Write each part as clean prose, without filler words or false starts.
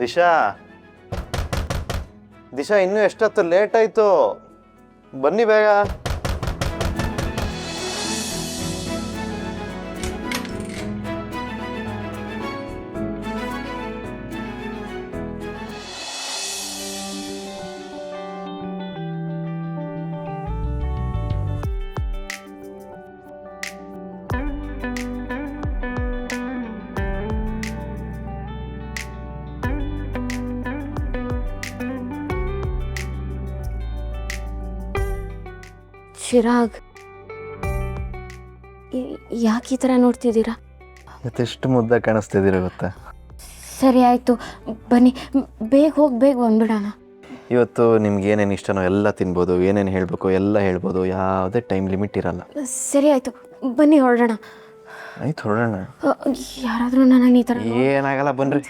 ದಿಶಾ ದಿಶಾ ಇನ್ನೂ ಎಷ್ಟೊತ್ತು ಲೇಟ್ ಆಯ್ತು, ಬನ್ನಿ ಬೇಗ. ಚಿರಾಗ್, ಯಾಕೆ ಈ ಥರ ನೋಡ್ತಿದ್ದೀರಾ? ಮತ್ತೆಷ್ಟು ಮುದ್ದ ಕಾಣಿಸ್ತಿದ್ದೀರ ಗೊತ್ತಾ? ಸರಿ ಆಯಿತು, ಬನ್ನಿ ಬೇಗ ಹೋಗಿ ಬೇಗ ಬಂದ್ಬಿಡೋಣ. ಇವತ್ತು ನಿಮ್ಗೆ ಏನೇನು ಇಷ್ಟನೋ ಎಲ್ಲ ತಿನ್ಬೋದು, ಏನೇನು ಹೇಳಬೇಕು ಎಲ್ಲ ಹೇಳ್ಬೋದು, ಯಾವುದೇ ಟೈಮ್ ಲಿಮಿಟ್ ಇರಲ್ಲ. ಸರಿ ಆಯಿತು, ಬನ್ನಿ ಹೊರಡೋಣ. ಆಯ್ತು ಹೊರಡೋಣ. ಯಾರಾದರೂ ನಾನು ಈ ಥರ ಏನಾಗಲ್ಲ ಬನ್ರಿ.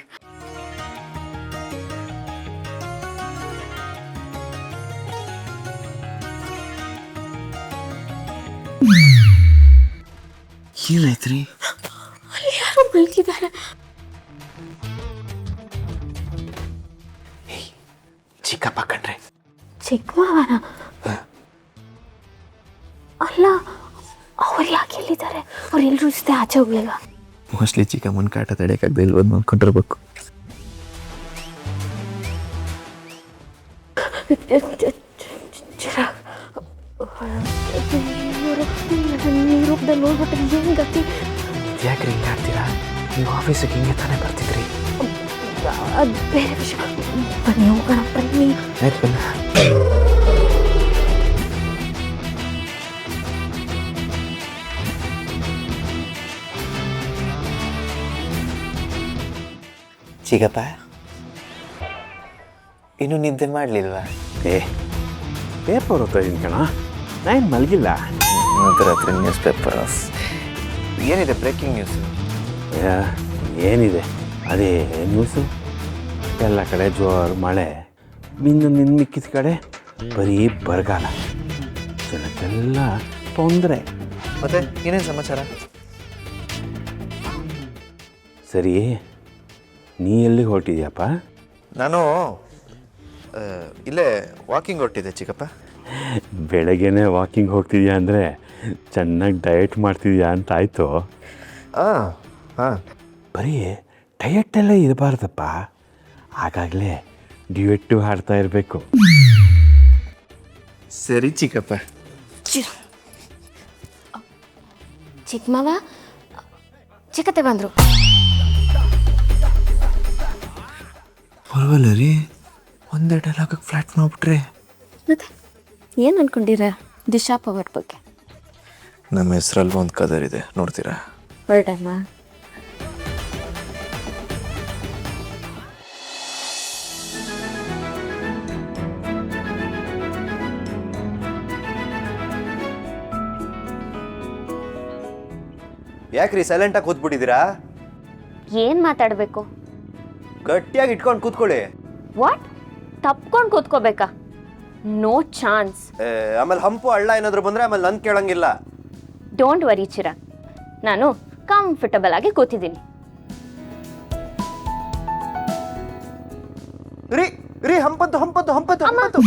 ಏನಾಯ್ತ್ರಿ? ಅಲ್ಲಿ ಯಾರೋ ಮಲಗಿದ್ದಾರೆ. ಚಿಕ್ಕಪ್ಪ ಕಣ್ರಿ. ಚಿಕ್ಕಮ್ಮನ ಅಲ್ಲ, ಅವ್ರು ಯಾಕೆ ಎಲ್ಲಿದ್ದಾರೆ? ಅವ್ರು ಎಲ್ಲರೂ ಜೊತೆ ಆಚೆ ಹೋಗ್ಲಿಲ್ಲ. ಮೋಸ್ಟ್ಲಿ ಚಿಕ್ಕಮ್ಮನ ಕಾಟ ತಡೆಯೋಕ್ಕಾಗದೆ ಇಲ್ಲಿ ಬಂದು ನೋಡ್ಕೊಂಡಿರ್ಬೇಕು. ಚಿರಾಗ್, ನೀರೂಪದಲ್ಲಿ ನೋಡ್ಬಿಟ್ರೆ ಏನು ಗತಿ? ಯಾಕ್ರಿ ಹಿಂಗೆ ಆಡ್ತೀರಾ? ನೀವು ಆಫೀಸಿಗೆ ಹಿಂಗೆ ತಾನೇ ಬರ್ತಿದ್ರಿ. ಅದು ಬೇರೆ ವಿಷಯ. ಬನ್ನಿ ಹೋಗೋಣ, ಬನ್ನಿ. ಆಯ್ತು ಬನ್ನಿ. ಚಿಕ್ಕಪ್ಪ ಇನ್ನು ನಿದ್ದೆ ಮಾಡಲಿಲ್ವಾ? ಪೇಪರ್ ಓದ್ತಾ ಇದ್ದೀನಿ ಕಣ, ನಾನು ಮಲಗಿಲ್ಲ. ರಾತ್ರಿ ನ್ಯೂಸ್ ಪೇಪರ್ಸ್ ಏನಿದೆ? ಬ್ರೇಕಿಂಗ್ ನ್ಯೂಸ್ ಏನಿದೆ ಅದೇ ನ್ಯೂಸು. ಎಲ್ಲ ಕಡೆ ಜೋರು ಮಳೆ, ನಿನ್ನ ಮಿಕ್ಕಿದ ಕಡೆ ಬರೀ ಬರಗಾಲ, ಜನಕ್ಕೆಲ್ಲ ತೊಂದರೆ. ಮತ್ತೆ ಏನೇನು ಸಮಾಚಾರ? ಸರಿ, ನೀ ಎಲ್ಲಿಗೆ ಹೊರಟಿದ್ಯಪ್ಪ? ನಾನು ಇಲ್ಲೇ ವಾಕಿಂಗ್ ಹೊರಟಿದ್ದೆ ಚಿಕ್ಕಪ್ಪ. ಬೆಳಗ್ಗೆನೇ ವಾಕಿಂಗ್ ಹೋಗ್ತಿದ್ಯಾ ಅಂದರೆ ಚೆನ್ನಾಗಿ ಡಯಟ್ ಮಾಡ್ತಿದ್ಯಾ ಅಂತ ಆಯಿತು. ಹಾಂ ಹಾಂ, ಬರೀ ಡಯಟೆಲ್ಲ ಇರಬಾರ್ದಪ್ಪ, ಆಗಾಗಲೇ ಡ್ಯೂಯೆಟ್ಟು ಹಾಡ್ತಾ ಇರಬೇಕು. ಸರಿ ಚಿಕ್ಕಪ್ಪ. ಚಿಕ್ಕಮ್ಮವ ಚಿಕ್ಕತ್ತೆ ಬಂದರು. ಪರವಾಗಿಲ್ಲ ರೀ, ಒಂದೇ ಡೈಲಾಗಕ್ಕೆ ಫ್ಲಾಟ್ ಮಾಡಿಬಿಟ್ರೆ. ಮತ್ತೆ ಏನು ಅಂದ್ಕೊಂಡಿರ ದಿಶಾ ಪವರ್ ಬಗ್ಗೆ? ನಮ್ಮ ಹೆಸರಲ್ಲಿ ಒಂದು ಕದರ್ ಇದೆ, ನೋಡ್ತೀರಾ? ಹೊರಟಮ್ಮ. ಯಾಕ್ರಿ ಸೈಲೆಂಟಾಗಿ ಕೂತ್ಬಿಟ್ಟಿದ್ದೀರಾ? ಏನು ಮಾತಾಡಬೇಕು? ಗಟ್ಟಿಯಾಗಿ ಇಟ್ಕೊಂಡು ಕೂತ್ಕೊಳ್ಳಿ. ವಾಟ್? ತಪ್ಕೊಂಡು ಕೂತ್ಕೋಬೇಕಾ? No chance. ಆಮೇಲೆ ಹಂಪು ಹಳ್ಳ ಏನಾದರೂ ಬಂದರೆ ಆಮೇಲೆ ನನ್ನ ಕೇಳಂಗಿಲ್ಲ. ಡೋಂಟ್ ವರಿ ಚಿರಾಗ್, ನಾನು ಕಂಫರ್ಟಬಲ್ ಆಗಿ ಕೂತಿದ್ದೀನಿ. ರೀ ರೀ, ಹಂಪತ್ತು ಹಂಪತ್ತು ಹಂಪತ್ತು ಹಂಪತ್ತು.